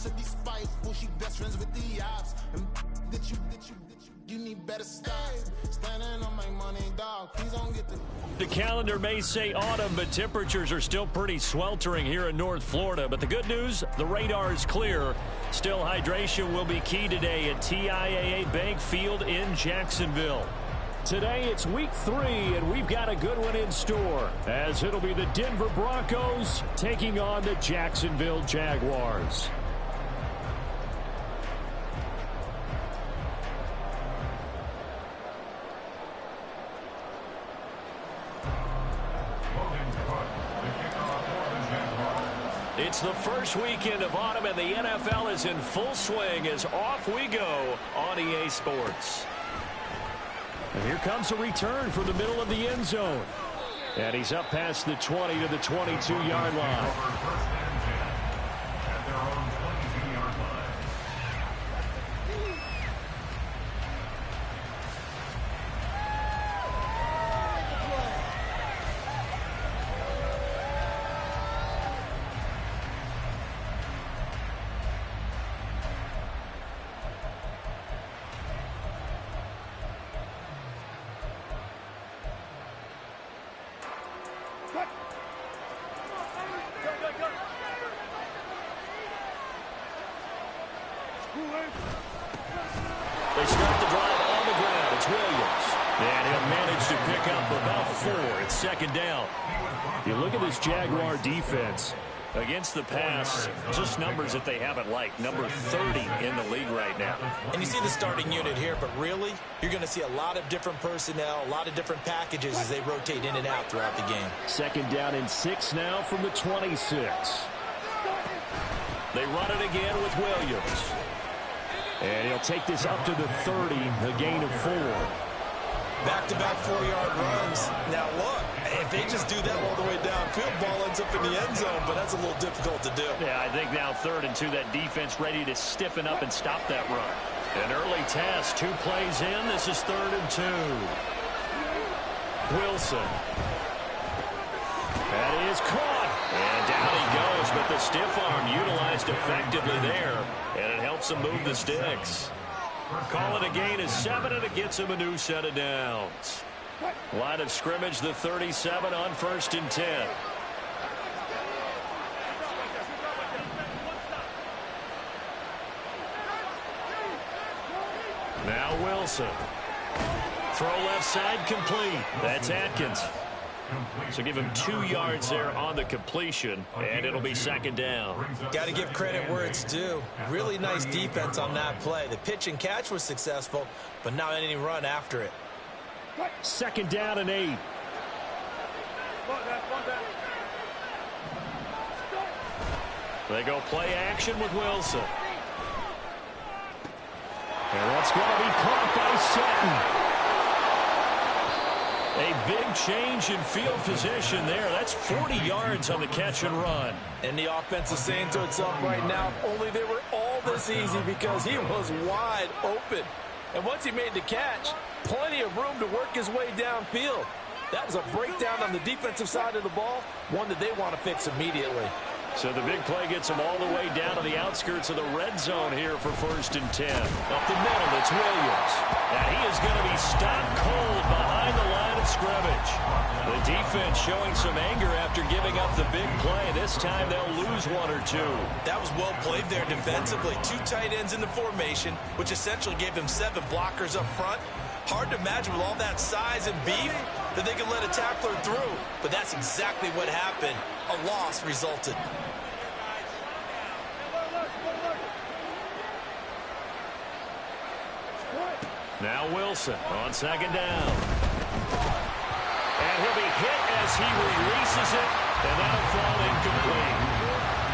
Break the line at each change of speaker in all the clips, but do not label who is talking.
She best friends with the ops. You need better stocks. Standing on my money, dog. Please don't get
the calendar may say autumn, but temperatures are still pretty sweltering here in North Florida. But the good news, the radar is clear. Still, hydration will be key today at TIAA Bank Field in Jacksonville. Today, it's week 3, and we've got a good one in store, as it'll be the Denver Broncos taking on the Jacksonville Jaguars. It's the first weekend of autumn, and the NFL is in full swing as off we go on EA Sports. And here comes a return from the middle of the end zone. And he's up past the 20 to the 22-yard line. They start the drive on the ground. It's Williams. And he'll manage to pick up about 4. It's second down. You look at this Jaguar defense. Against the pass, just numbers that they haven't liked. Number 30 in the league right now.
And you see the starting unit here, but really, you're going to see a lot of different personnel, a lot of different packages as they rotate in and out throughout the game.
Second down and 6 now from the 26. They run it again with Williams. And he'll take this up to the 30, a gain of 4.
Back-to-back 4-yard runs. Now, look, if they just do that all the way downfield, ball ends up in the end zone, but that's a little difficult to do.
Yeah, I think now 3rd and 2, that defense ready to stiffen up and stop that run. An early test, 2 plays in. This is 3rd and 2. Wilson. That is caught. And down he goes, but the stiff arm utilized effectively there, and it helps him move the sticks. Call it a gain of 7, and it gets him a new set of downs. Line of scrimmage, the 37 on 1st and 10. Now Wilson. Throw left side complete. That's Atkins. So give him 2 yards there on the completion, and it'll be second down.
Got to give credit where it's due. Really nice defense on that play. The pitch and catch was successful, but not any run after it.
Second down and 8. They go play action with Wilson. And that's going to be caught by Sutton. A big change in field position there. That's 40 yards on the catch and run.
And the offense is saying to itself right now, only they were all this easy because he was wide open. And once he made the catch, plenty of room to work his way downfield. That was a breakdown on the defensive side of the ball, one that they want to fix immediately.
So the big play gets him all the way down to the outskirts of the red zone here for 1st and 10. Up the middle, it's Williams. And he is going to be stopped cold behind the line of scrimmage. The defense showing some anger after giving up the big play. This time they'll lose 1 or 2.
That was well played there defensively. 2 tight ends in the formation, which essentially gave them 7 blockers up front. Hard to imagine with all that size and beef that they could let a tackler through. But that's exactly what happened. A loss resulted.
Now Wilson on second down. And he'll be hit as he releases it, and that'll fall incomplete.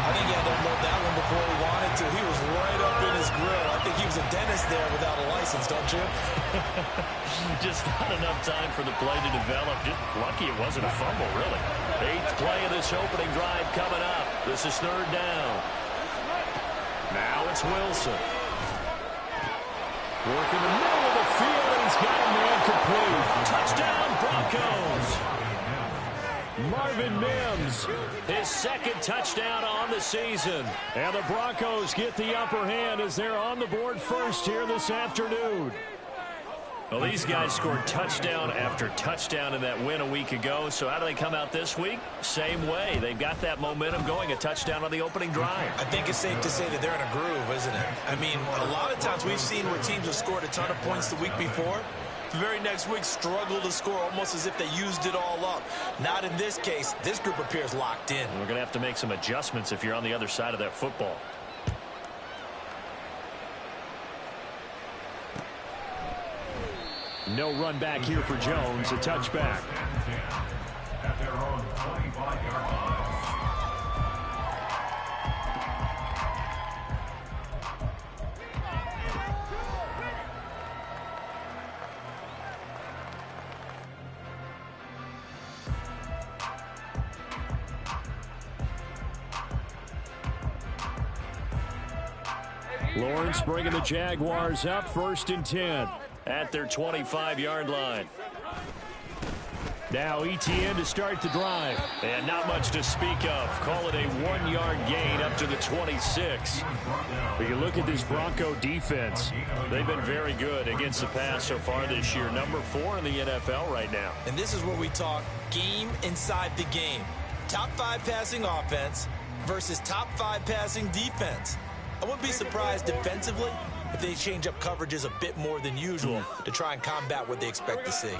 I think he had to unload that one before he wanted to. He was right up in his grill. I think he was a dentist there without a license, don't you?
Just not enough time for the play to develop. Just lucky it wasn't a fumble, really. 8th play of this opening drive coming up. This is 3rd down. Now it's Wilson. Work in the middle of the field, and he's got a man complete. Touchdown, Broncos. Marvin Mims, his second touchdown on the season. And the Broncos get the upper hand as they're on the board first here this afternoon. Well, these guys scored touchdown after touchdown in that win a week ago. So how do they come out this week? Same way. They've got that momentum going, a touchdown on the opening drive.
I think it's safe to say that they're in a groove, isn't it? I mean, a lot of times we've seen where teams have scored a ton of points the week before. The very next week struggle to score almost as if they used it all up. Not in this case. This group appears locked in.
We're going to have to make some adjustments if you're on the other side of that football. No run back here for Jones, a touchback. At their own 25-yard line. Lawrence bringing the Jaguars up, 1st and 10 at their 25-yard line. Now ETN to start the drive. And not much to speak of. Call it a 1-yard gain up to the 26. But you look at this Bronco defense. They've been very good against the pass so far this year. Number 4 in the NFL right now.
And this is where we talk game inside the game. Top 5 passing offense versus top 5 passing defense. I wouldn't be surprised defensively if they change up coverages a bit more than usual to try and combat what they expect to see.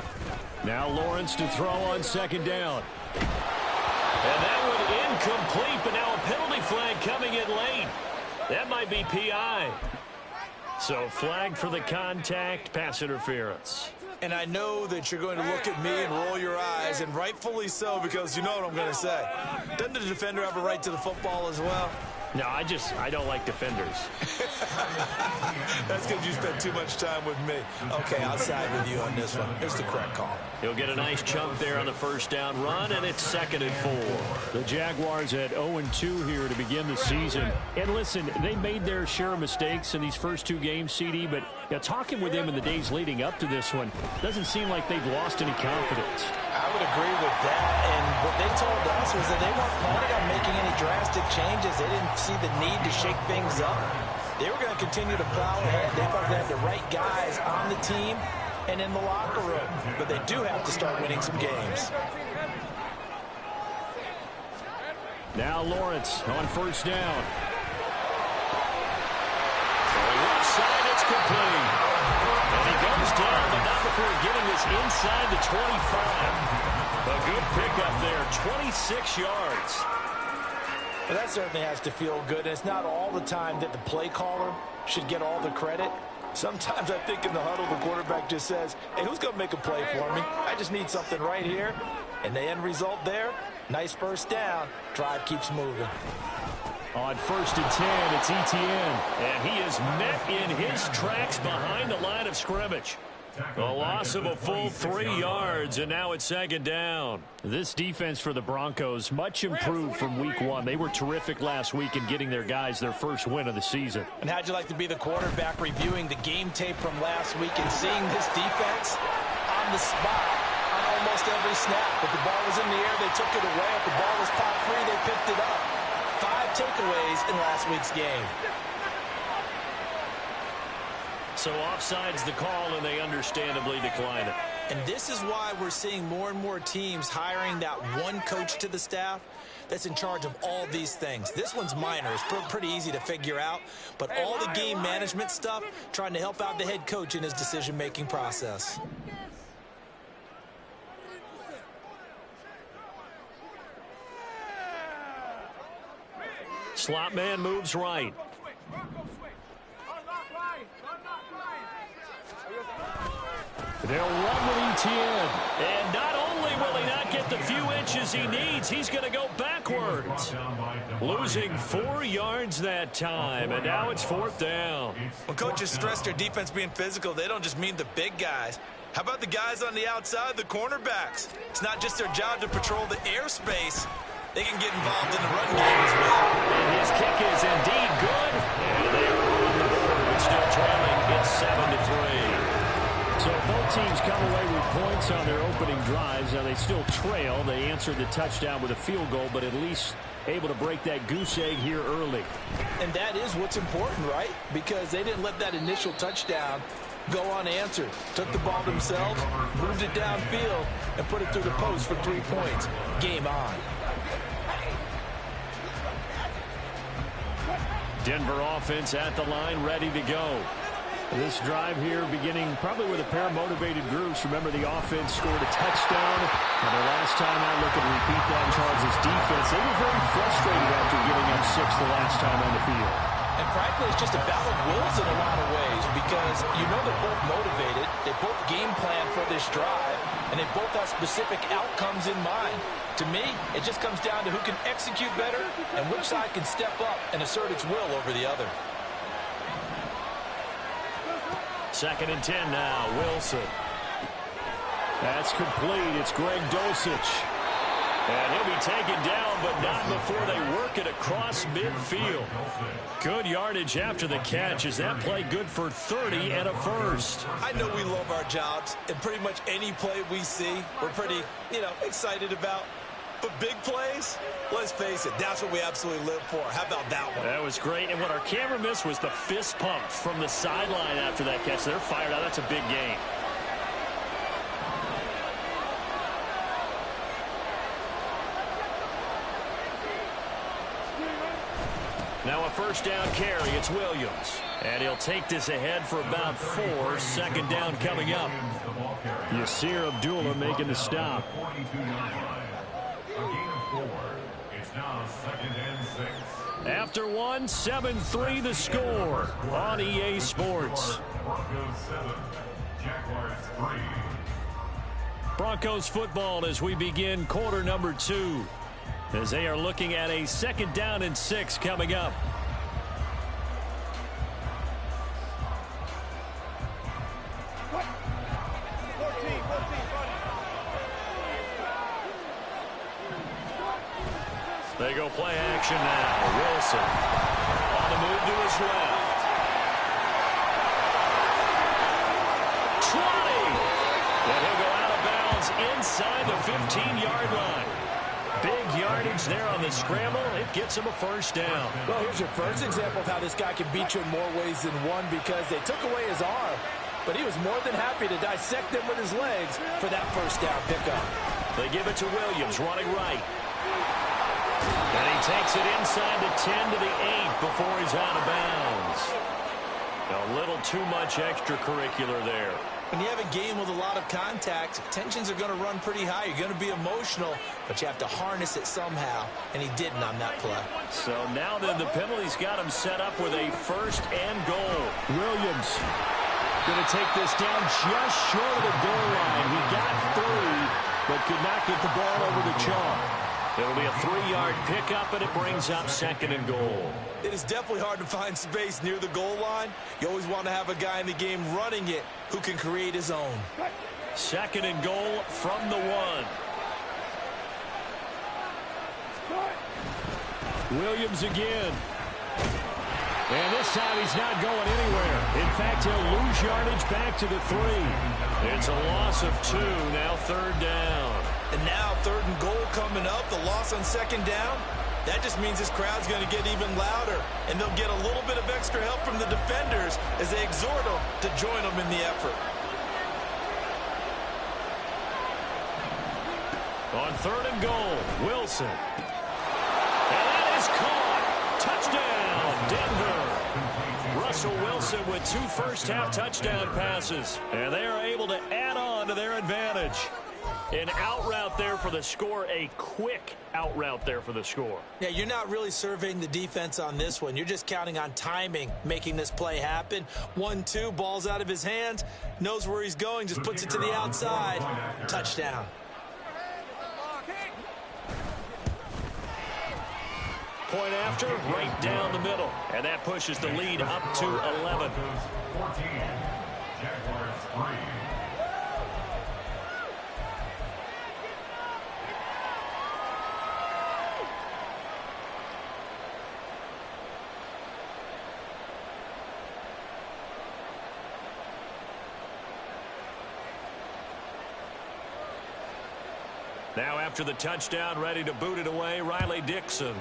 Now Lawrence to throw on 2nd down. And that one incomplete, but now a penalty flag coming in late. That might be PI. So flag for the contact, pass interference.
And I know that you're going to look at me and roll your eyes, and rightfully so, because you know what I'm going to say. Doesn't the defender have a right to the football as well?
No, I don't like defenders.
That's because you spent too much time with me. Okay, I'll side with you on this one. Here's the correct call.
He'll get a nice chunk there on the 1st down run, and it's 2nd and 4. The Jaguars at 0-2 here to begin the season. And listen, they made their share of mistakes in these first 2 games, CD, but talking with them in the days leading up to this one, doesn't seem like they've lost any confidence.
I would agree with that, and what they told us was that they weren't planning on making any drastic changes. They didn't see the need to shake things up. They were going to continue to plow ahead. They thought they had the right guys on the team and in the locker room, but they do have to start winning some games.
Now Lawrence on 1st down. Left side, it's complete. And he goes down, but not before getting this inside the 25. A good pickup there, 26 yards.
Well, that certainly has to feel good. And it's not all the time that the play caller should get all the credit. Sometimes I think in the huddle, the quarterback just says, hey, who's going to make a play for me? I just need something right here. And the end result there, nice 1st down. Drive keeps moving.
On 1st and 10, it's ETN. And he is met in his tracks behind the line of scrimmage. A loss of a full 3 yards, and now it's 2nd down. This defense for the Broncos, much improved from week 1. They were terrific last week in getting their guys their first win of the season.
And how'd you like to be the quarterback reviewing the game tape from last week and seeing this defense on the spot on almost every snap? If the ball was in the air, they took it away. If the ball was popped free, they picked it up. 5 takeaways in last week's game.
So offside's the call, and they understandably decline it.
And this is why we're seeing more and more teams hiring that one coach to the staff that's in charge of all these things. This one's minor. It's pretty easy to figure out. But all the game management stuff, trying to help out the head coach in his decision-making process.
Slot man moves right. They'll run with ETN. And not only will he not get the few inches he needs, he's going to go backwards. Losing 4 yards that time, and now it's 4th down.
When coaches stress their defense being physical, they don't just mean the big guys. How about the guys on the outside, the cornerbacks? It's not just their job to patrol the airspace. They can get involved in the run game as well.
And his kick is indeed good. And they are on the board, but still trailing. It's 7-3. So both teams come away with points on their opening drives. Now they still trail. They answered the touchdown with a field goal, but at least able to break that goose egg here early.
And that is what's important, right? Because they didn't let that initial touchdown go unanswered. Took the ball themselves, moved it downfield, and put it through the post for 3 points. Game on.
Denver offense at the line, ready to go. This drive here beginning probably with a pair of motivated groups. Remember, the offense scored a touchdown. And the last time out, look at repeat that Charles' defense. They were very frustrated after giving up 6 the last time on the field.
And frankly, it's just a battle of wills in a lot of ways because you know they're both motivated. They both game plan for this drive, and they both have specific outcomes in mind. To me, it just comes down to who can execute better and which side can step up and assert its will over the other.
2nd and 10 now. Wilson. That's complete. It's Greg Dulcich. And he'll be taken down, but not before they work it across midfield. Good yardage after the catch. Is that play good for 30 and a first?
I know we love our jobs, and pretty much any play we see, we're pretty, excited about. But big plays, let's face it, that's what we absolutely live for. How about that one?
That was great. And what our camera missed was the fist pump from the sideline after that catch. They're fired out. That's a big game. Now a first down carry. It's Williams. And he'll take this ahead for about 4. 2nd down coming up. Yasir Abdullah making the stop. After 1, 7-3 the score on EA Sports. Broncos football as we begin quarter number 2. As they are looking at a 2nd down and 6 coming up. They go play action now. Wilson on the move to his left. 20. And he'll go out of bounds inside the 15-yard line. Big yardage there on the scramble. It gets him a first down.
Well, here's your first example of how this guy can beat you in more ways than one because they took away his arm, but he was more than happy to dissect them with his legs for that first down pickup.
They give it to Williams, running right. And he takes it inside the 10 to the 8 before he's out of bounds. A little too much extracurricular there.
When you have a game with a lot of contact, tensions are going to run pretty high. You're going to be emotional, but you have to harness it somehow, and he didn't on that play.
So now then the penalty's got him set up with a 1st and goal. Williams going to take this down just short of the goal line. He got 3, but could not get the ball over the chalk. It'll be a 3-yard pickup, and it brings up 2nd and goal.
It is definitely hard to find space near the goal line. You always want to have a guy in the game running it who can create his own.
2nd and goal from the 1. Williams again. And this time he's not going anywhere. In fact, he'll lose yardage back to the 3. It's a loss of 2, now 3rd down.
And now 3rd and goal coming up, the loss on 2nd down. That just means this crowd's going to get even louder, and they'll get a little bit of extra help from the defenders as they exhort them to join them in the effort.
On 3rd and goal, Wilson. And that is caught. Touchdown, Denver. Russell Wilson with 2 first-half touchdown passes, and they are able to add on to their advantage. An out route there for the score, a quick out route there for the score.
Yeah, you're not really surveying the defense on this one. You're just counting on timing, making this play happen. 1-2, ball's out of his hands, knows where he's going, just puts it to the outside. Touchdown.
Point after, right down the middle. And that pushes the lead up to 11. 14, Jaguars 3. Now after the touchdown, ready to boot it away, Riley Dixon.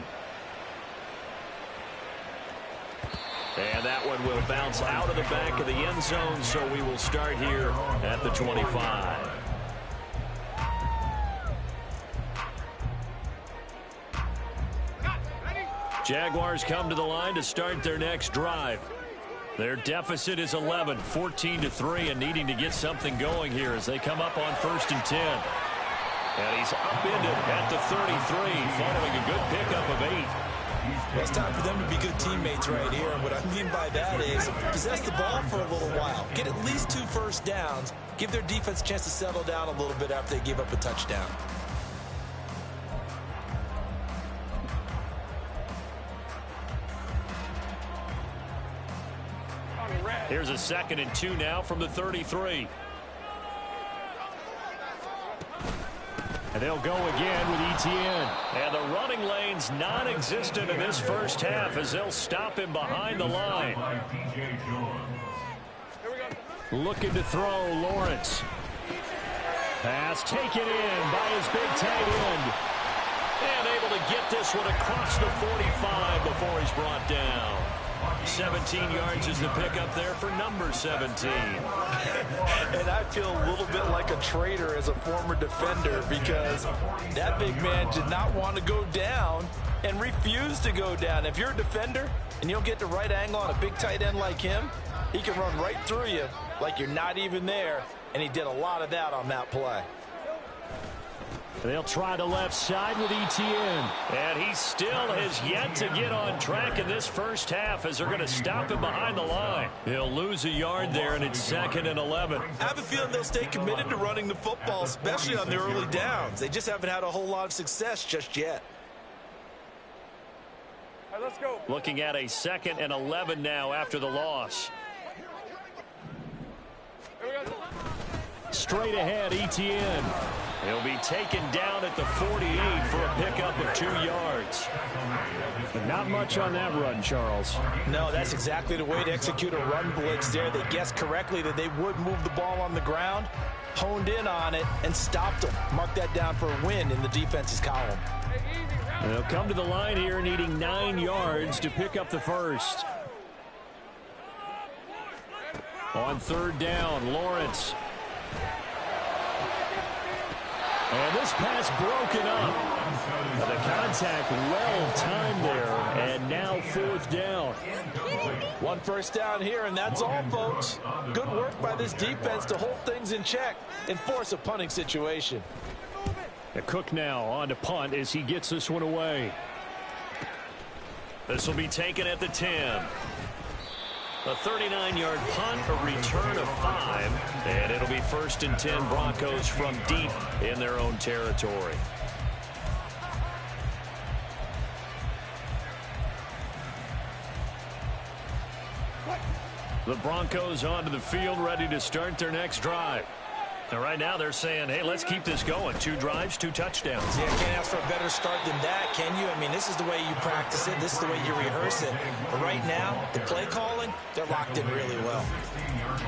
And that one will bounce out of the back of the end zone, so we will start here at the 25. Jaguars come to the line to start their next drive. Their deficit is 11, 14-3, and needing to get something going here as they come up on 1st and 10. And he's upended at the 33, following a good pickup of 8.
Well, it's time for them to be good teammates right here. And what I mean by that is possess the ball for a little while. Get at least 2 first downs. Give their defense a chance to settle down a little bit after they give up a touchdown.
Here's a 2nd and 2 now from the 33. And they'll go again with Etienne. And the running lane's non-existent in this first half as they'll stop him behind the line. Looking to throw, Lawrence. Pass taken in by his big tight end. And able to get this one across the 45 before he's brought down. 17 yards is the pickup there for number 17.
And I feel a little bit like a traitor as a former defender because that big man did not want to go down and refused to go down. If you're a defender and you don't get the right angle on a big tight end like him, he can run right through you like you're not even there, and he did a lot of that on that play.
They'll try the left side with Etienne. And he still has yet to get on track in this first half as they're going to stop him behind the line. He'll lose a yard there, and it's 2nd and 11.
I have a feeling they'll stay committed to running the football, especially on the early downs. They just haven't had a whole lot of success just yet.
All right, let's go.
Looking at a 2nd and 11 now after the loss. Straight ahead, Etienne. He'll be taken down at the 48 for a pickup of 2 yards.
Not much on that run, Charles.
No, that's exactly the way to execute a run blitz there. They guessed correctly that they would move the ball on the ground, honed in on it, and stopped them. Mark that down for a win in the defense's column.
They'll come to the line here needing 9 yards to pick up the first. On 3rd down, Lawrence. And this pass broken up. The contact well timed there, and now 4th down.
1 first down here, and that's all, folks. Good work by this defense to hold things in check and force a punting situation.
Cook now on to punt as he gets this one away. This will be taken at the 10. A 39-yard punt, a return of 5, and it'll be 1st and 10 Broncos from deep in their own territory. The Broncos onto the field, ready to start their next drive. And right now they're saying, hey, let's keep this going. 2 drives, 2 touchdowns.
Yeah, can't ask for a better start than that, can you? I mean, this is the way you practice it. This is the way you rehearse it. But right now, the play calling, they're locked in really well.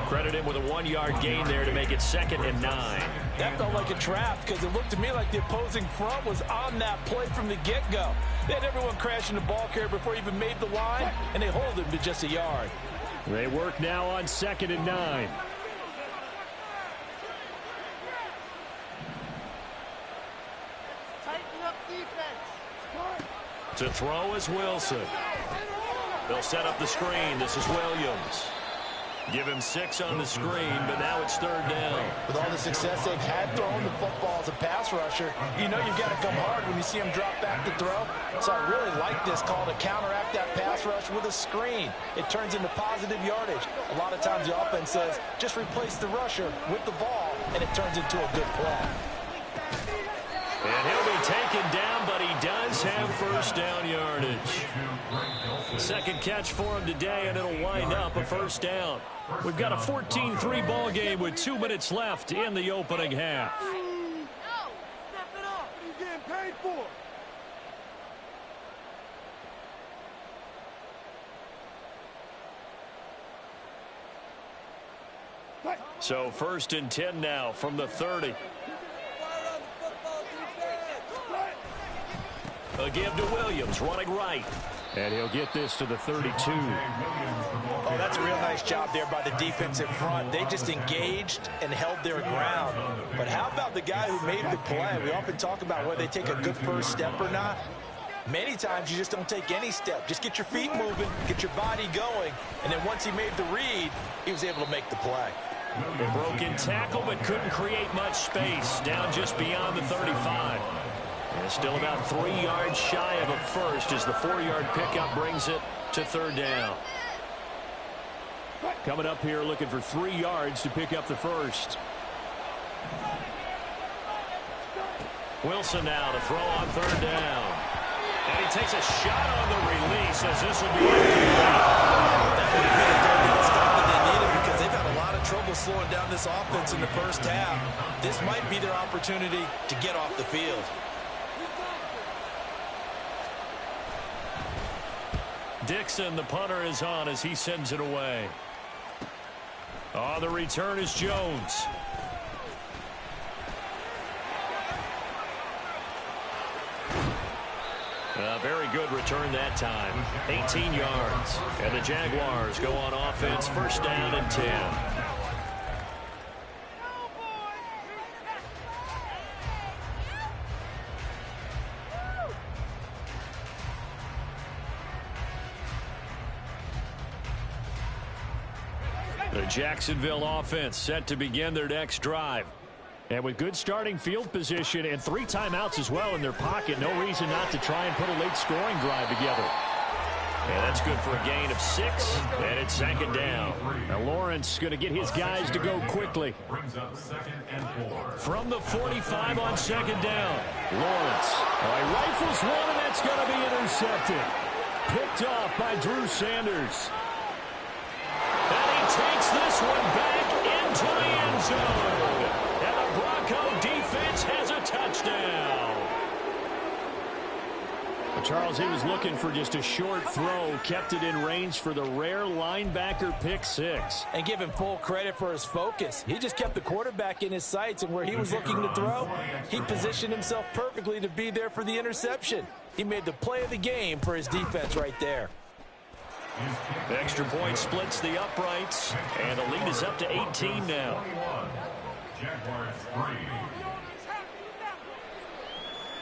Credit him with a 1-yard gain there to make it 2nd and 9.
That felt like a trap because it looked to me like the opposing front was on that play from the get-go. They had everyone crashing the ball carrier before he even made the line, and they hold him to just a yard.
They work now on 2nd and 9. To throw is Wilson. They'll set up the screen. This is Williams. Give him 6 on the screen, but now it's 3rd down.
With all the success they've had throwing the football as a pass rusher, you know you've got to come hard when you see him drop back to throw. So I really like this call to counteract that pass rush with a screen. It turns into positive yardage. A lot of times the offense says, just replace the rusher with the ball, and it turns into a good play.
And he'll be taken down, but he does have 1st down yardage. 2nd catch for him today, and it'll wind up a 1st down. We've got a 14-3 ball game with 2 minutes left in the opening half.
No, step it up. What are you getting paid for?
So 1st and 10 now from the 30. A give to Williams, running right. And he'll get this to the 32.
Oh, that's a real nice job there by the defensive front. They just engaged and held their ground. But how about the guy who made the play? We often talk about whether they take a good first step or not. Many times you just don't take any step. Just get your feet moving, get your body going, and then once he made the read, he was able to make the play.
A broken tackle, but couldn't create much space. Down just beyond the 35. And still about 3 yards shy of a first as the 4-yard pickup brings it to third down. Coming up here looking for 3 yards to pick up the first. Wilson now to throw on third down. And he takes a shot on the release as this will be
that would have been a third down stop that they needed because they've had a lot of trouble slowing down this offense in the first half. This might be their opportunity to get off the field.
Dixon, the punter, is on as he sends it away. Oh, the return is Jones. A very good return that time. 18 yards. And the Jaguars go on offense, first down and 10. The Jacksonville offense set to begin their next drive. And with good starting field position and 3 timeouts as well in their pocket, no reason not to try and put a late scoring drive together. And that's good for a gain of 6, and it's second down. Now Lawrence going to get his guys to go quickly. From the 45 on second down, Lawrence. He rifles one, and that's going to be intercepted. Picked off by Drew Sanders. And he takes this one back into the end zone. And the Bronco defense has a touchdown. Well, Charles, he was looking for just a short throw, kept it in range for the rare linebacker pick 6.
And give him full credit for his focus. He just kept the quarterback in his sights, and where he was looking to throw, he positioned himself perfectly to be there for the interception. He made the play of the game for his defense right there.
The extra point splits the uprights, and the lead is up to 18 now.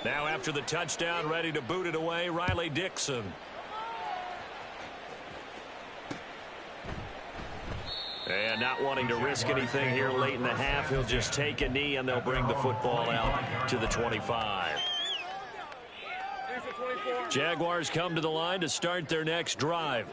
Now after the touchdown, ready to boot it away, Riley Dixon. And not wanting to risk anything here late in the half, he'll just take a knee, and they'll bring the football out to the 25. Jaguars come to the line to start their next drive.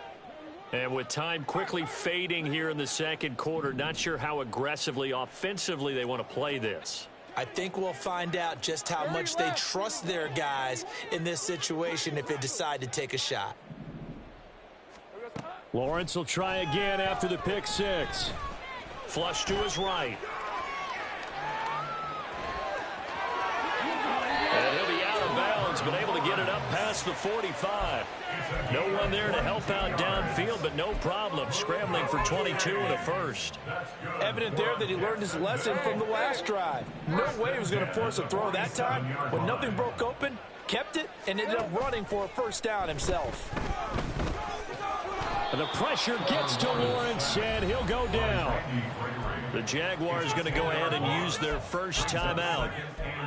And with time quickly fading here in the second quarter, not sure how aggressively, offensively they want to play this.
I think we'll find out just how much they trust their guys in this situation if they decide to take a shot.
Lawrence will try again after the pick 6. Flush to his right. And he'll be out of bounds, but able to get it up past the 45. No one there to help out downfield, but no problem. Scrambling for 22 and a first.
Evident there that he learned his lesson from the last drive. No way he was going to force a throw that time. When nothing broke open, kept it, and ended up running for a first down himself.
And the pressure gets to Lawrence, and he'll go down. The Jaguars going to go ahead and use their first timeout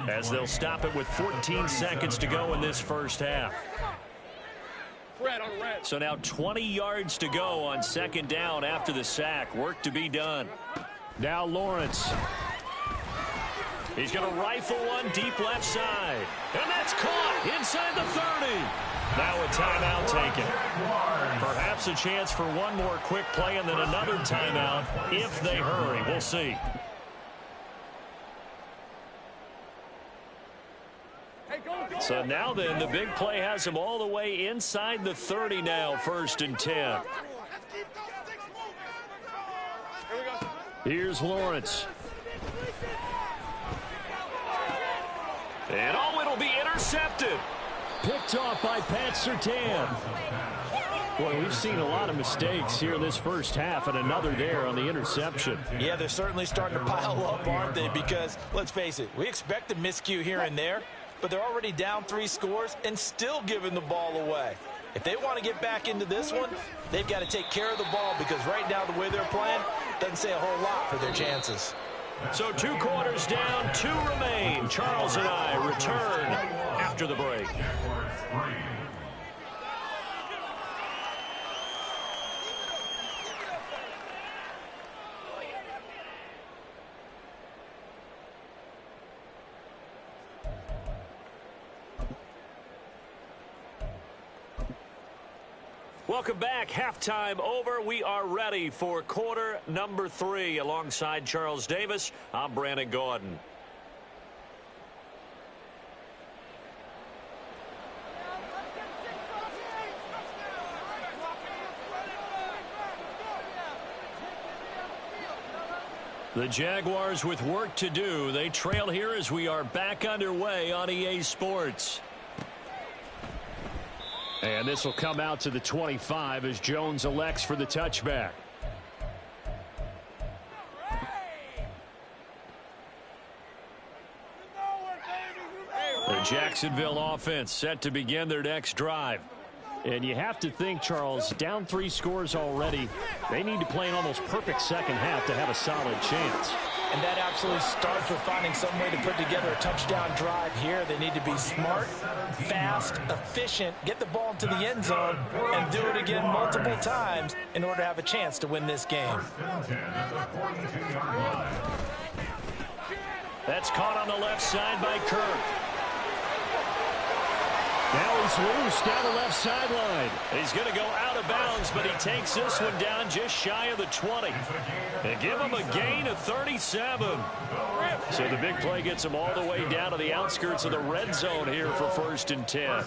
as they'll stop it with 14 seconds to go in this first half. So now 20 yards to go on second down after the sack. Work to be done. Now Lawrence. He's going to rifle one deep left side. And that's caught inside the 30. Now a timeout taken. Perhaps a chance for one more quick play and then another timeout if they hurry. We'll see. So now then, the big play has him all the way inside the 30 now, first and 10. Here's Lawrence. And oh, it'll be intercepted. Picked off by Pat Surtain. Boy, we've seen a lot of mistakes here in this first half, and another there on the interception.
Yeah, they're certainly starting to pile up, aren't they? Because, let's face it, we expect a miscue here and there. but they're already down 3 scores and still giving the ball away. If they want to get back into this one, they've got to take care of the ball because right now the way they're playing doesn't say a whole lot for their chances.
So 2 quarters down, 2 remain. Charles and I return after the break. Welcome back. Halftime over. We are ready for quarter number 3. Alongside Charles Davis, I'm Brandon Gordon. The Jaguars with work to do. They trail here as we are back underway on EA Sports. And this will come out to the 25 as Jones elects for the touchback. The Jacksonville offense set to begin their next drive. And you have to think, Charles, down 3 scores already. They need to play an almost perfect second half to have a solid chance.
And that absolutely starts with finding some way to put together a touchdown drive here. They need to be smart, fast, efficient, get the ball into the end zone, and do it again multiple times in order to have a chance to win this game.
That's caught on the left side by Kirk. Now he's loose down the left sideline. He's going to go out of bounds, but he takes this one down just shy of the 20. And give him a gain of 37. So the big play gets him all the way down to the outskirts of the red zone here for 1st and 10.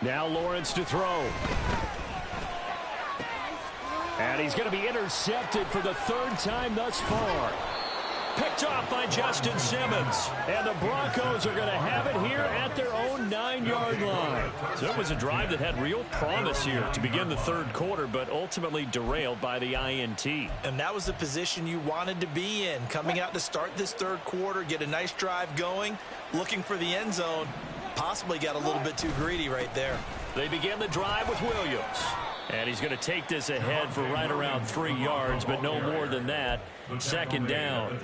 Now Lawrence to throw. And he's going to be intercepted for the 3rd time thus far. Picked off by Justin Simmons. And the Broncos are going to have it here at their own 9-yard line. So it was a drive that had real promise here to begin the 3rd quarter, but ultimately derailed by the INT.
And that was the position you wanted to be in. Coming out to start this 3rd quarter, get a nice drive going, looking for the end zone. Possibly got a little bit too greedy right there.
They begin the drive with Williams. And he's going to take this ahead for right around 3 yards, but no more than that. 2nd down.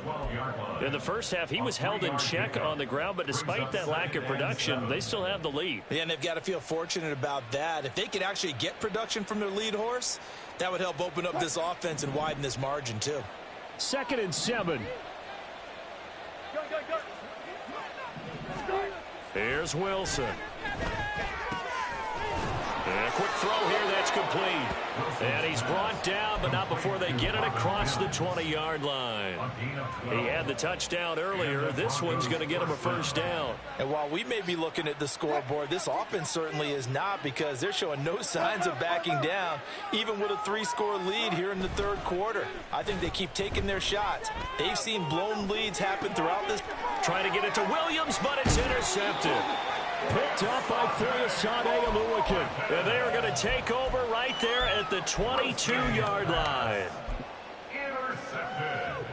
In the first half, he was held in check on the ground, but despite that lack of production, they still have the lead.
Yeah, and they've got to feel fortunate about that. If they could actually get production from their lead horse, that would help open up this offense and widen this margin too.
2nd and 7. Here's Wilson. And a quick throw here, that's complete. And he's brought down, but not before they get it across the 20-yard line. He had the touchdown earlier. This one's going to get him a 1st down.
And while we may be looking at the scoreboard, this offense certainly is not, because they're showing no signs of backing down, even with a 3-score lead here in the 3rd quarter. I think they keep taking their shots. They've seen blown leads happen throughout this.
Trying to get it to Williams, but it's intercepted. Picked up by Foyesade Oluwakin. And they are going to take over right there at the 22-yard line.
Intercepted.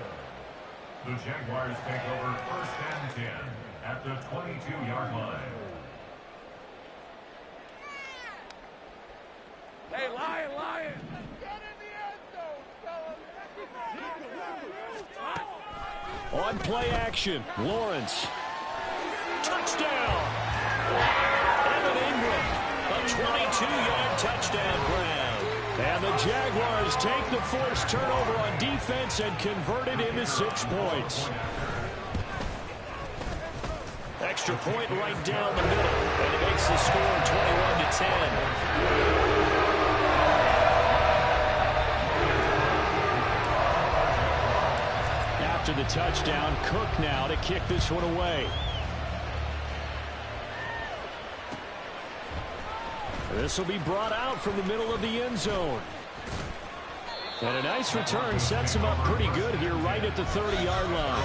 The Jaguars take over 1st and 10 at the 22-yard line.
Hey, Lion! Get in the end zone,
On play action, Lawrence. Touchdown! Evan Ingram, a 22-yard touchdown grab. And the Jaguars take the forced turnover on defense and convert it into 6 points. Extra point right down the middle, and it makes the score 21-10. After the touchdown, Cook now to kick this one away. This will be brought out from the middle of the end zone. And a nice return sets him up pretty good here right at the 30-yard line.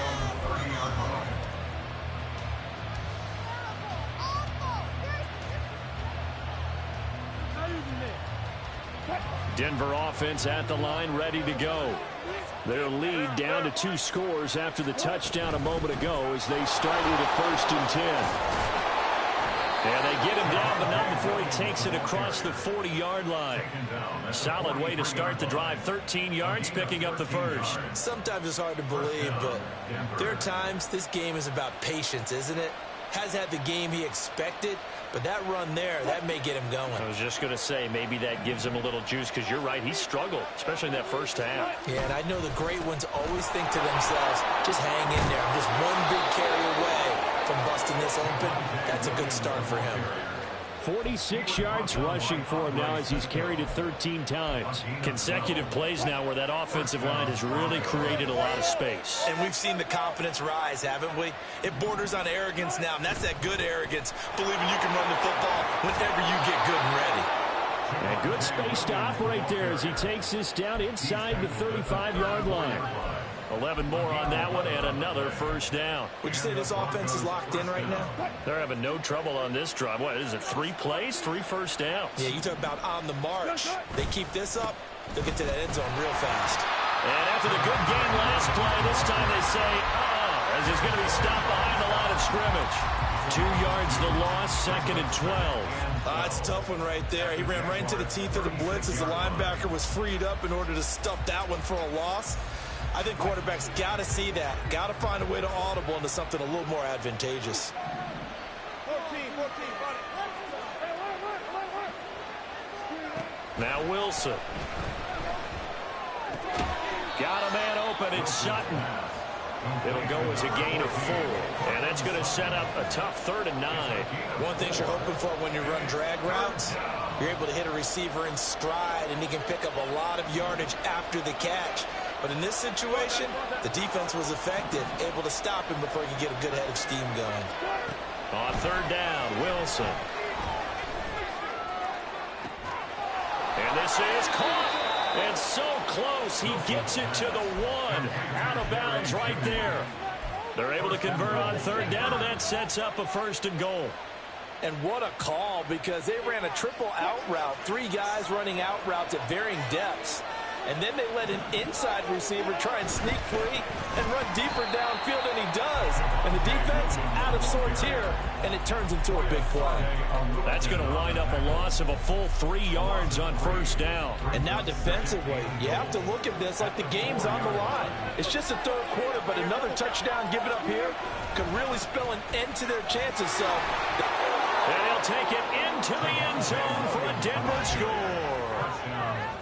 Denver offense at the line, ready to go. Their lead down to 2 scores after the touchdown a moment ago as they start with a 1st and 10. And they get him down, but not before he takes it across the 40-yard line. A solid way to start the drive. 13 yards, picking up the first.
Sometimes it's hard to believe, but there are times this game is about patience, isn't it? Has had the game he expected, but that run there, that may get him going.
I was just going to say, maybe that gives him a little juice, because you're right, he struggled, especially in that first half.
Yeah, and I know the great ones always think to themselves, just hang in there. I'm just one big carry away from busting this open. That's a good start for him.
46 yards rushing for him now as he's carried it 13 times. Consecutive plays now where that offensive line has really created a lot of space.
And we've seen the confidence rise, haven't we? It borders on arrogance now, and that's that good arrogance, believing you can run the football whenever you get good and ready.
And good space to operate there as he takes this down inside the 35-yard line. 11 more on that one and another first down.
Would you say this offense is locked in right now?
They're having no trouble on this drive. What is it, 3 plays, 3 first downs?
Yeah, you talk about on the march. They keep this up, they'll get to that end zone real fast.
And after the good game last play, this time they say, as he's going to be stopped behind the line of scrimmage. 2 yards the loss, 2nd and 12.
That's a tough one right there. He ran right into the teeth of the blitz as the linebacker was freed up in order to stuff that one for a loss. I think quarterbacks got to see that. Got to find a way to audible into something a little more advantageous.
14,
now Wilson. Got a man open. It's Sutton. It'll go as a gain of 4. And that's going to set up a tough 3rd and 9.
One thing you're hoping for when you run drag routes, you're able to hit a receiver in stride, and he can pick up a lot of yardage after the catch. But in this situation, the defense was effective, able to stop him before he could get a good head of steam going.
On 3rd down, Wilson. And this is caught. And so close, he gets it to the 1. Out of bounds right there. They're able to convert on 3rd down, and that sets up a 1st and goal.
And what a call, because they ran a triple out route. 3 guys running out routes at varying depths. And then they let an inside receiver try and sneak free and run deeper downfield, and he does. And the defense out of sorts here, and it turns into a big play.
That's going to wind up a loss of a full 3 yards on 1st down.
And now defensively, you have to look at this like the game's on the line. It's just a 3rd quarter, but another touchdown given up here could really spell an end to their chances. So,
and he'll take it into the end zone for a Denver score.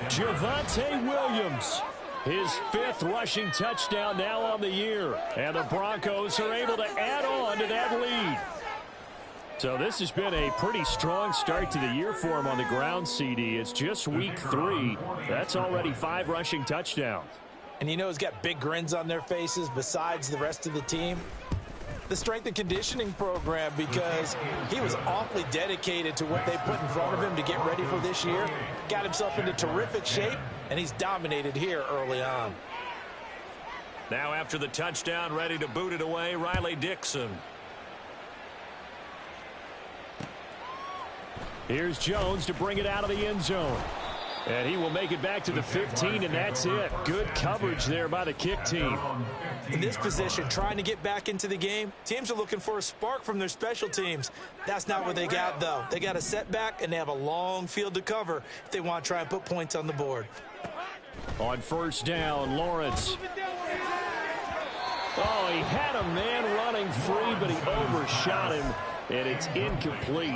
Javonte Williams, his 5th rushing touchdown now on the year. And the Broncos are able to add on to that lead. So this has been a pretty strong start to the year for him on the ground, CD. It's just week 3. That's already 5 rushing touchdowns.
And you know he's got big grins on their faces besides the rest of the team. The strength and conditioning program, because he was awfully dedicated to what they put in front of him to get ready for this year. Got himself into terrific shape, and he's dominated here early on.
Now after the touchdown, ready to boot it away, Riley Dixon. Here's Jones to bring it out of the end zone. And he will make it back to the 15, and that's it. Good coverage there by the kick team.
In this position, trying to get back into the game, teams are looking for a spark from their special teams. That's not what they got, though. They got a setback, and they have a long field to cover if they want to try and put points on the board.
On 1st down, Lawrence. Oh, he had a man running free, but he overshot him. And it's incomplete.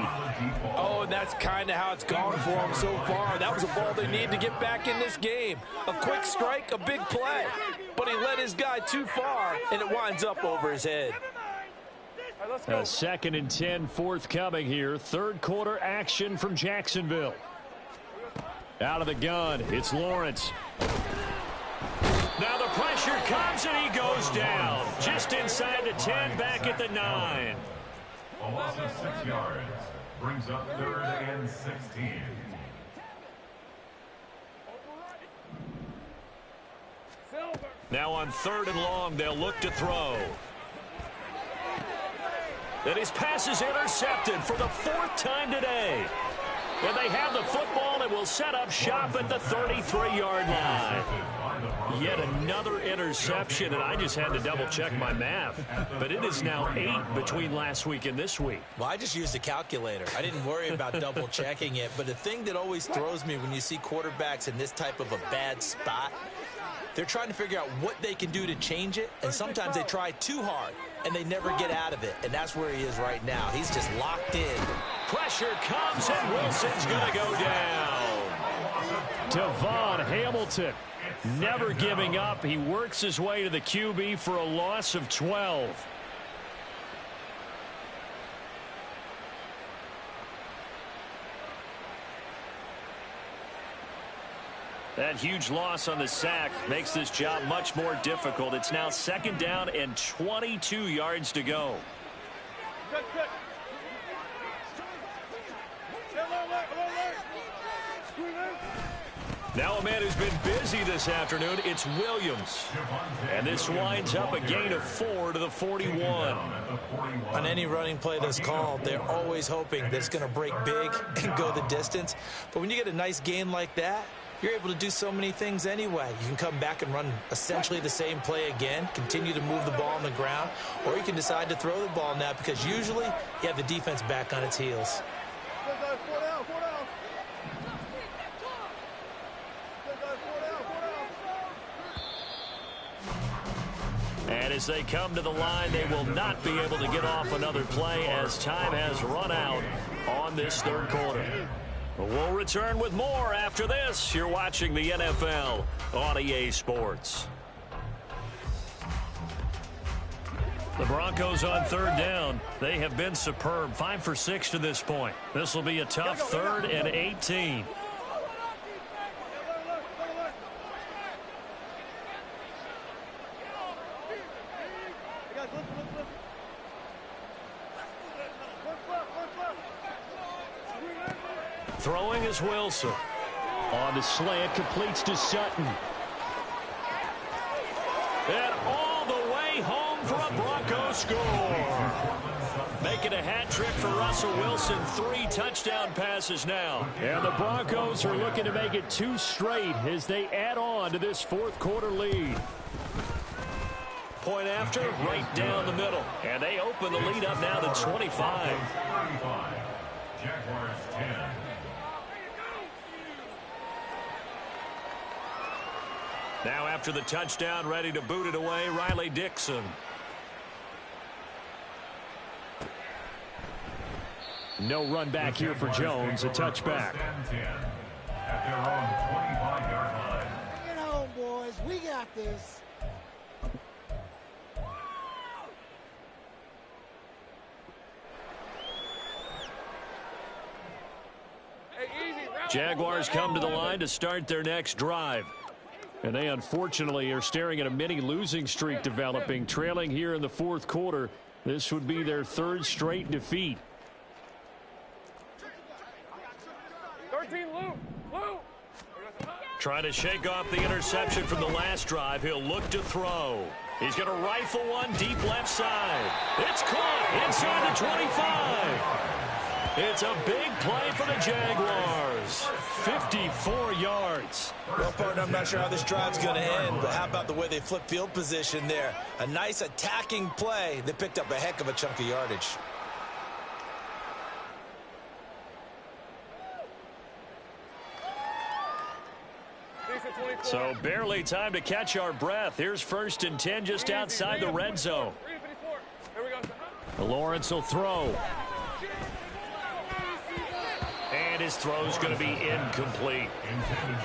Oh, and that's kind of how it's gone for them so far. That was a ball they need to get back in this game. A quick strike, a big play. But he led his guy too far, and it winds up over his head.
A 2nd and 10 forthcoming here. 3rd quarter action from Jacksonville. Out of the gun, it's Lawrence. Now the pressure comes, and he goes down. Just inside the 10, back at the 9.
A loss of 6 yards brings up 3rd and 16.
Now on 3rd and long, they'll look to throw. And his pass is intercepted for the 4th time today. And they have the football and will set up shop at the 33-yard line. Yet another interception, and I just had to double-check my math. But it is now 8 between last week and this week.
Well, I just used a calculator. I didn't worry about double-checking it. But the thing that always throws me when you see quarterbacks in this type of a bad spot, they're trying to figure out what they can do to change it, and sometimes they try too hard, and they never get out of it. And that's where he is right now. He's just locked in.
Pressure comes, and Wilson's going to go down. Devon Hamilton never giving up. He works his way to the QB for a loss of 12. That huge loss on the sack makes this job much more difficult. It's now 2nd down and 22 yards to go. Now a man who's been busy this afternoon, it's Williams. And this winds up a gain of 4 to the 41.
On any running play that's called, they're always hoping that it's going to break big and go the distance. But when you get a nice gain like that, you're able to do so many things anyway. You can come back and run essentially the same play again, continue to move the ball on the ground, or you can decide to throw the ball now because usually you have the defense back on its heels.
And as they come to the line, they will not be able to get off another play as time has run out on this 3rd quarter. We'll return with more after this. You're watching the NFL on EA Sports. The Broncos on 3rd down. They have been superb. 5 for 6 to this point. This will be a tough 3rd and 18. Throwing is Wilson. On the slant, completes to Sutton. And all the way home for a Bronco score. Making a hat trick for Russell Wilson. 3 touchdown passes now. And the Broncos are looking to make it 2 straight as they add on to this 4th quarter lead. Point after, right down the middle. And they open the lead up now to 25.
Jaguars 10.
Now after the touchdown, ready to boot it away, Riley Dixon. No run back here for Jones, a touchback.
At their own 25-yard line.
Bring it home, boys. We got this.
Jaguars come to the line to start their next drive. And they unfortunately are staring at a mini losing streak developing, trailing here in the 4th quarter. This would be their 3rd straight defeat.
13, Lou.
Trying to shake off the interception from the last drive. He'll look to throw. He's going to rifle one deep left side. It's caught inside the 25. It's a big play for the Jaguars. 54 yards.
Well, partner, I'm not sure how this drive's going to end, but how about the way they flip field position there? A nice attacking play that picked up a heck of a chunk of yardage.
So barely time to catch our breath. Here's 1st and 10 just outside the red zone. Lawrence will throw. And his throw's going to be incomplete.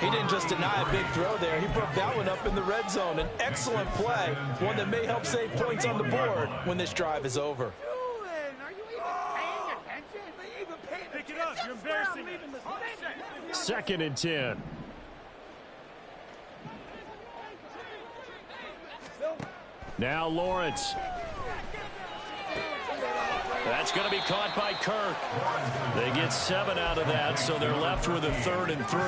He didn't just deny a big throw there. He broke that one up in the red zone. An excellent play, one that may help save points on the board when this drive is over.
Are you even paying attention? They even paying attention? Pick it up. You're embarrassing me.
2nd and 10. Now Lawrence. That's going to be caught by Kirk. They get 7 out of that, so they're left with a 3rd and 3.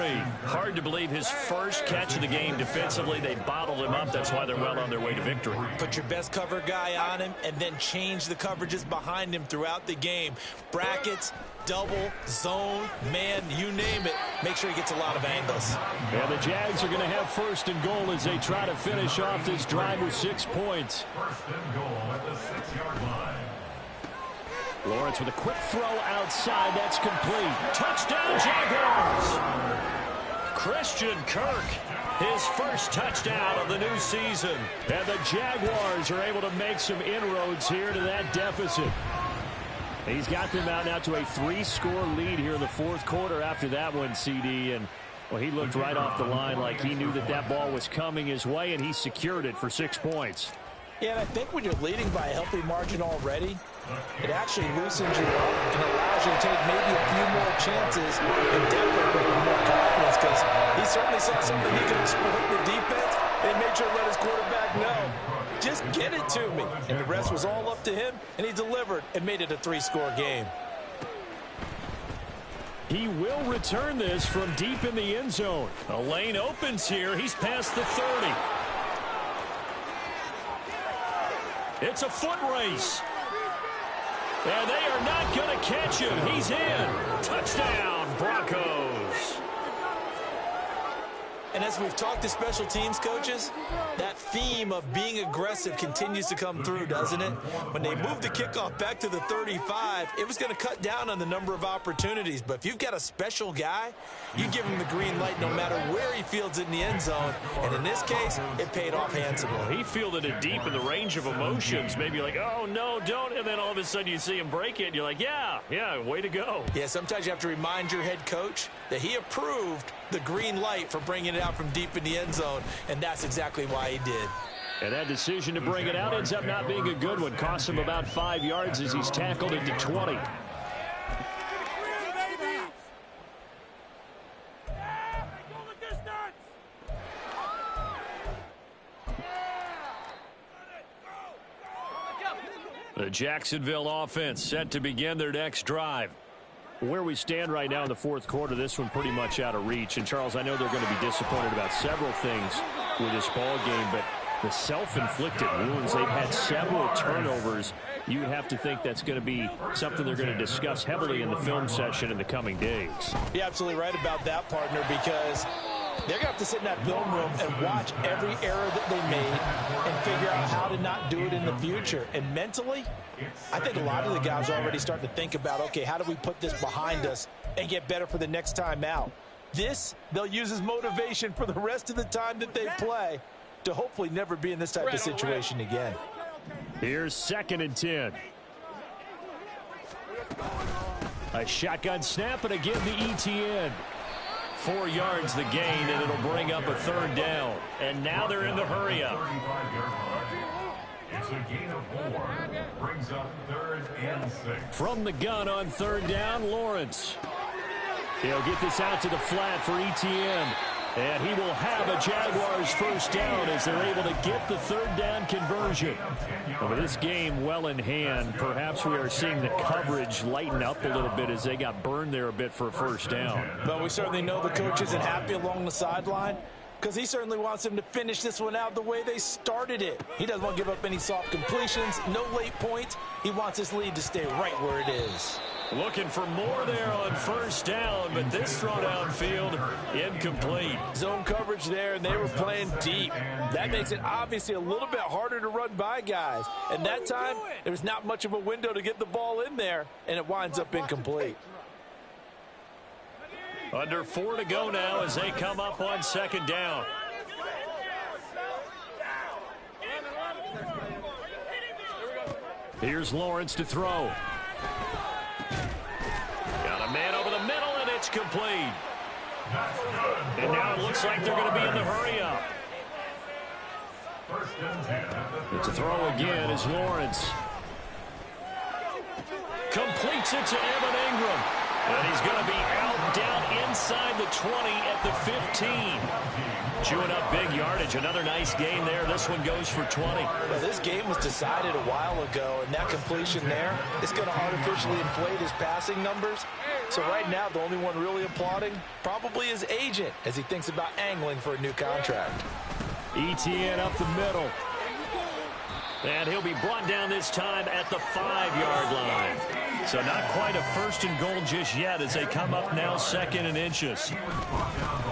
Hard to believe his first catch of the game defensively. They bottled him up. That's why they're well on their way to victory.
Put your best cover guy on him and then change the coverages behind him throughout the game. Brackets, double, zone, man, you name it. Make sure he gets a lot of angles.
And the Jags are going to have 1st and goal as they try to finish off this drive with 6 points.
1st and goal at the 6-yard line.
Lawrence with a quick throw outside. That's complete. Touchdown, Jaguars! Christian Kirk, his first touchdown of the new season. And the Jaguars are able to make some inroads here to that deficit. He's got them out now to a 3-score lead here in the 4th quarter after that one, CD. And, well, he looked right off the line like he knew that that ball was coming his way, and he secured it for 6 points.
Yeah, and I think when you're leading by a healthy margin already, it actually loosens you up and allows you to take maybe a few more chances and definitely with more confidence, because he certainly saw something he could exploit the defense and made sure to let his quarterback know, just get it to me. And the rest was all up to him, and he delivered and made it a 3-score game.
He will return this from deep in the end zone. A lane opens here. He's past the 30. It's a foot race. And they are not going to catch him. He's in. Touchdown, Broncos.
And as we've talked to special teams coaches, that theme of being aggressive continues to come through, doesn't it? When they moved the kickoff back to the 35, it was going to cut down on the number of opportunities. But if you've got a special guy, you give him the green light no matter where he fields it in the end zone. And in this case, it paid off handsomely.
Well, he fielded it deep in the range of emotions. Maybe like, oh, no, don't. And then all of a sudden you see him break it, and you're like, yeah, way to go.
Yeah, sometimes you have to remind your head coach that he approved the green light for bringing it out from deep in the end zone, and that's exactly why he did.
And that decision to bring it out ends up not being a good one. Costs him about 5 yards as he's tackled into 20. The Jacksonville offense set to begin their next drive. Where we stand right now in the 4th quarter, this one pretty much out of reach. And, Charles, I know they're going to be disappointed about several things with this ball game, but the self-inflicted wounds, they've had several turnovers. You would have to think that's going to be something they're going to discuss heavily in the film session in the coming days.
You're absolutely right about that, partner, because they're going to have to sit in that film room and watch every error that they made and figure out how to not do it in the future. And mentally, I think a lot of the guys are already starting to think about, okay, how do we put this behind us and get better for the next time out? This, they'll use as motivation for the rest of the time that they play to hopefully never be in this type of situation again.
Here's 2nd and 10. A shotgun snap, and again the ETN. 4 yards the gain, and it'll bring up a 3rd down. And now they're in the hurry up.
It's a gain of 4. Brings up 3rd and 6.
From the gun on 3rd down, Lawrence. He'll get this out to the flat for ETN. And he will have a Jaguars 1st down as they're able to get the 3rd down conversion. But with this game well in hand, perhaps we are seeing the coverage lighten up a little bit as they got burned there a bit for a 1st down.
But we certainly know the coach isn't happy along the sideline, because he certainly wants them to finish this one out the way they started it. He doesn't want to give up any soft completions, no late points. He wants his lead to stay right where it is.
Looking for more there on 1st down, but this throw downfield incomplete.
Zone coverage there, and they were playing deep. That makes it obviously a little bit harder to run by guys. And that time, there was not much of a window to get the ball in there, and it winds up incomplete.
Under 4 to go now as they come up on 2nd down. Here's Lawrence to throw. Got a man over the middle, and it's complete. And now it looks like they're going to be in the hurry-up. It's a throw again as Lawrence completes it to Evan Ingram. And he's going to be out down inside the 20 at the 15. Chewing up big yardage. Another nice gain there. This one goes for 20.
Well, this game was decided a while ago, and that completion there is going to artificially inflate his passing numbers. So right now, the only one really applauding probably his agent as he thinks about angling for a new contract.
ETN up the middle. And he'll be brought down this time at the 5-yard line. So not quite a 1st and goal just yet as they come up now 2nd and inches.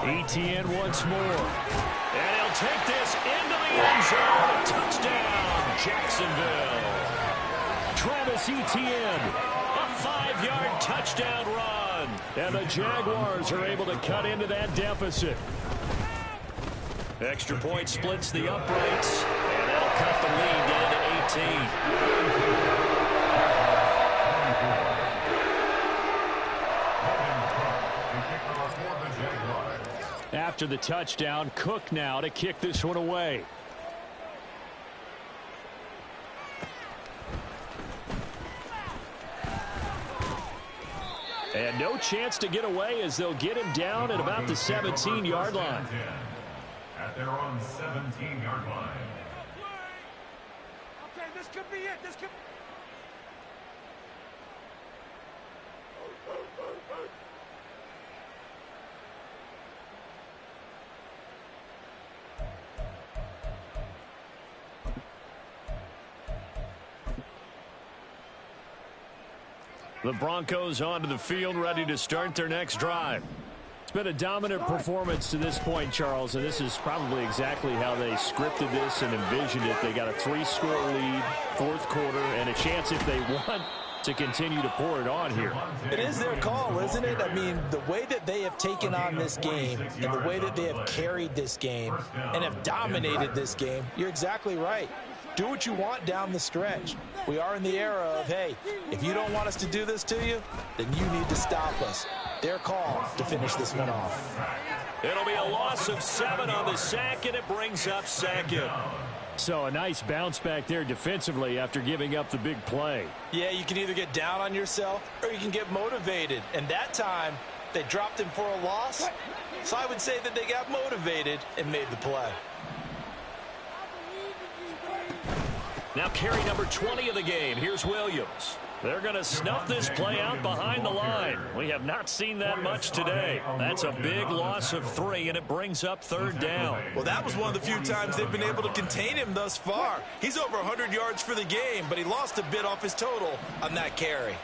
Etienne once more. And he'll take this into the end zone. Touchdown, Jacksonville. Travis Etienne, a 5-yard touchdown run. And the Jaguars are able to cut into that deficit. Extra point splits the uprights, and that'll cut the lead down to 18. After the touchdown, Cook now to kick this one away. And no chance to get away as they'll get him down at about the 17-yard line.
At their own 17-yard line.
Okay, this could be it. This could.
The Broncos onto the field, ready to start their next drive. It's been a dominant performance to this point, Charles, and this is probably exactly how they scripted this and envisioned it. They got a 3-score lead, 4th quarter, and a chance if they want to continue to pour it on here.
It is their call, isn't it? I mean, the way that they have taken on this game and the way that they have carried this game and have dominated this game, you're exactly right. Do what you want down the stretch. We are in the era of, hey, if you don't want us to do this to you, then you need to stop us. Their call to finish this one off.
It'll be a loss of 7 on the sack, and it brings up 2nd. So a nice bounce back there defensively after giving up the big play.
Yeah, you can either get down on yourself or you can get motivated. And that time, they dropped him for a loss. So I would say that they got motivated and made the play.
Now carry number 20 of the game. Here's Williams. They're going to snuff this play out behind the line. We have not seen that much today. That's a big loss of 3, and it brings up 3rd down.
Well, that was one of the few times they've been able to contain him thus far. He's over 100 yards for the game, but he lost a bit off his total on that carry.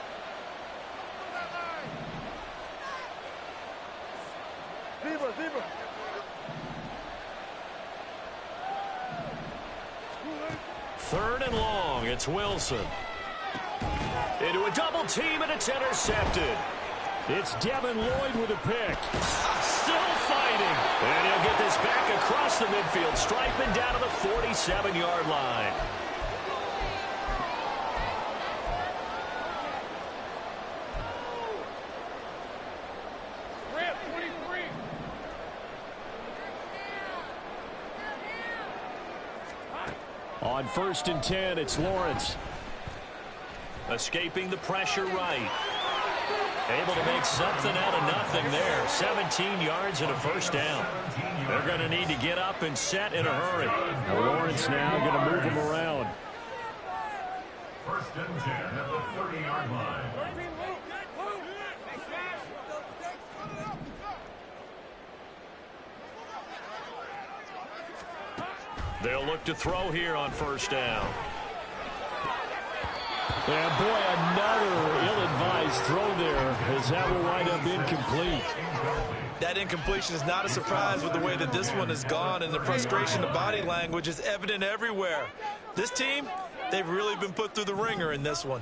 Zebra.
3rd and long. It's Wilson. Into a double team, and it's intercepted. It's Devin Lloyd with a pick. Still fighting. And he'll get this back across the midfield, striping down to the 47-yard line.
Rip, 23.
On 1st and 10, it's Lawrence. Escaping the pressure right. Able to make something out of nothing there. 17 yards and a 1st down. They're going to need to get up and set in a hurry. Now Lawrence now going to move him around.
1st and 10 at the 30-yard line.
They'll look to throw here on 1st down. And boy, another ill-advised throw there as that will wind up incomplete.
That incompletion is not a surprise with the way that this one has gone, and the frustration of body language is evident everywhere. This team, they've really been put through the ringer in this one.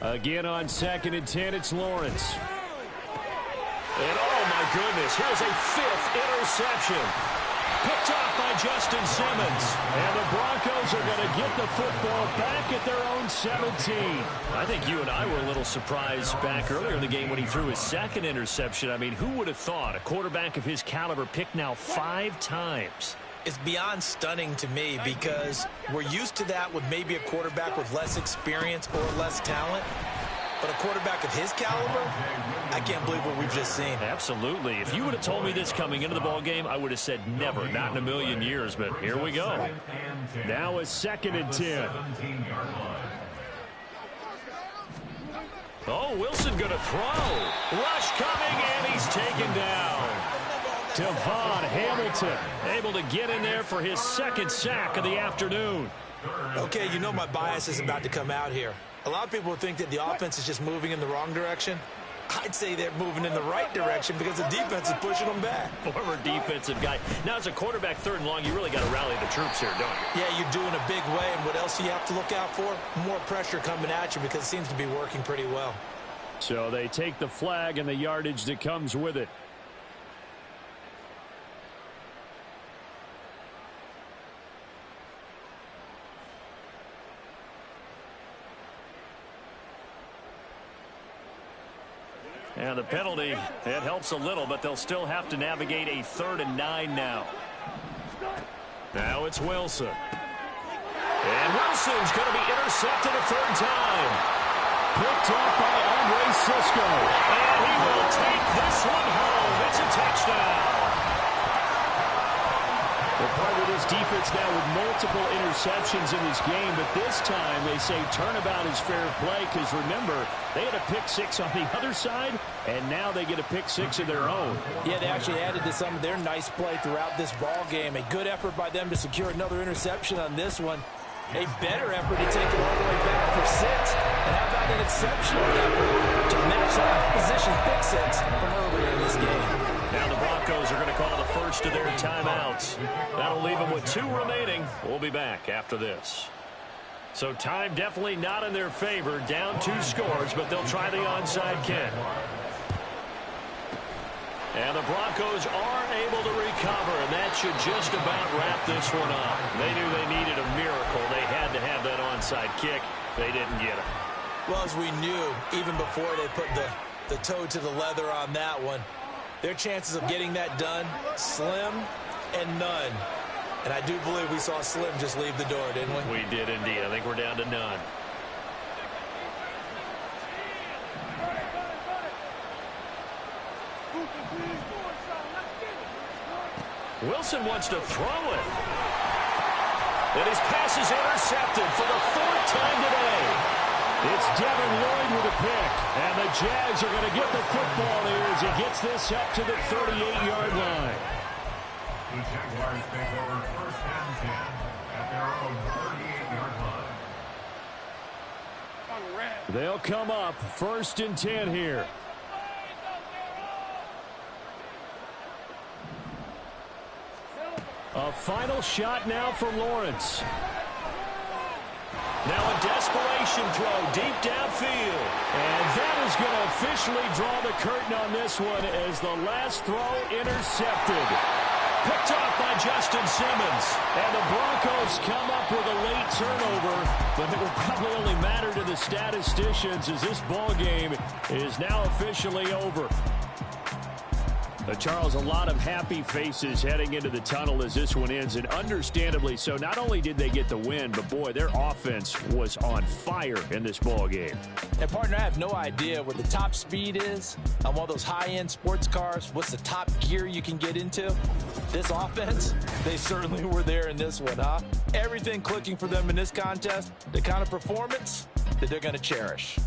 Again on 2nd and 10, it's Lawrence. And oh my goodness, here's a 5th interception. Picked off by Justin Simmons. And the Broncos are going to get the football back at their own 17. I think you and I were a little surprised back earlier in the game when he threw his 2nd interception. I mean, who would have thought a quarterback of his caliber picked now 5 times?
It's beyond stunning to me because we're used to that with maybe a quarterback with less experience or less talent. But a quarterback of his caliber, I can't believe what we've just seen.
Absolutely. If you would have told me this coming into the ballgame, I would have said never, not in a million years. But here we go. Now a 2nd and 10. Oh, Wilson going to throw. Rush coming, and he's taken down. Devon Hamilton able to get in there for his 2nd sack of the afternoon.
Okay, you know my bias is about to come out here. A lot of people think that the offense is just moving in the wrong direction. I'd say they're moving in the right direction because the defense is pushing them back.
Former defensive guy. Now, as a quarterback, 3rd and long, you really got to rally the troops here, don't you?
Yeah, you do in a big way. And what else do you have to look out for? More pressure coming at you because it seems to be working pretty well.
So they take the flag and the yardage that comes with it. And the penalty, it helps a little, but they'll still have to navigate a 3rd and 9 now. Now it's Wilson. And Wilson's going to be intercepted a 3rd time. Picked up by Andre Cisco. And he will take this one home. It's a touchdown. They're part of this defense now with multiple interceptions in this game, but this time they say turnabout is fair play because, remember, they had a pick 6 on the other side, and now they get a pick 6 of their own.
Yeah, they actually added to some of their nice play throughout this ball game. A good effort by them to secure another interception on this one. A better effort to take it all the way back for 6. And how about an exceptional effort to match that opposition's pick 6 from earlier in this game.
Now the Broncos are going to call the first of their timeouts. That'll leave them with 2 remaining. We'll be back after this. So time definitely not in their favor. Down 2 scores, but they'll try the onside kick. And the Broncos are able to recover, and that should just about wrap this one up. They knew they needed a miracle. They had to have that onside kick. They didn't get it.
Well, as we knew, even before they put the toe to the leather on that one, their chances of getting that done, slim and none. And I do believe we saw Slim just leave the door, didn't we?
We did indeed. I think we're down to none. Wilson wants to throw it. And his pass is intercepted for the 4th time today. It's Devin Lloyd with a pick. And the Jags are going to get the football here as he gets this up to the 38-yard line.
The Jaguars take over 1st and 10 at their own 38-yard line.
They'll come up 1st and 10 here. A final shot now for Lawrence. Now a desperation throw deep downfield. And that is going to officially draw the curtain on this one as the last throw intercepted. Picked off by Justin Simmons. And the Broncos come up with a late turnover, but it will probably only matter to the statisticians as this ball game is now officially over. Charles, a lot of happy faces heading into the tunnel as this one ends, and understandably so. Not only did they get the win, but boy, their offense was on fire in this ball game.
And partner, I have no idea what the top speed is on one of those high-end sports cars. What's the top gear you can get into? This offense, they certainly were there in this one, huh? Everything clicking for them in this contest, the kind of performance that they're going to cherish.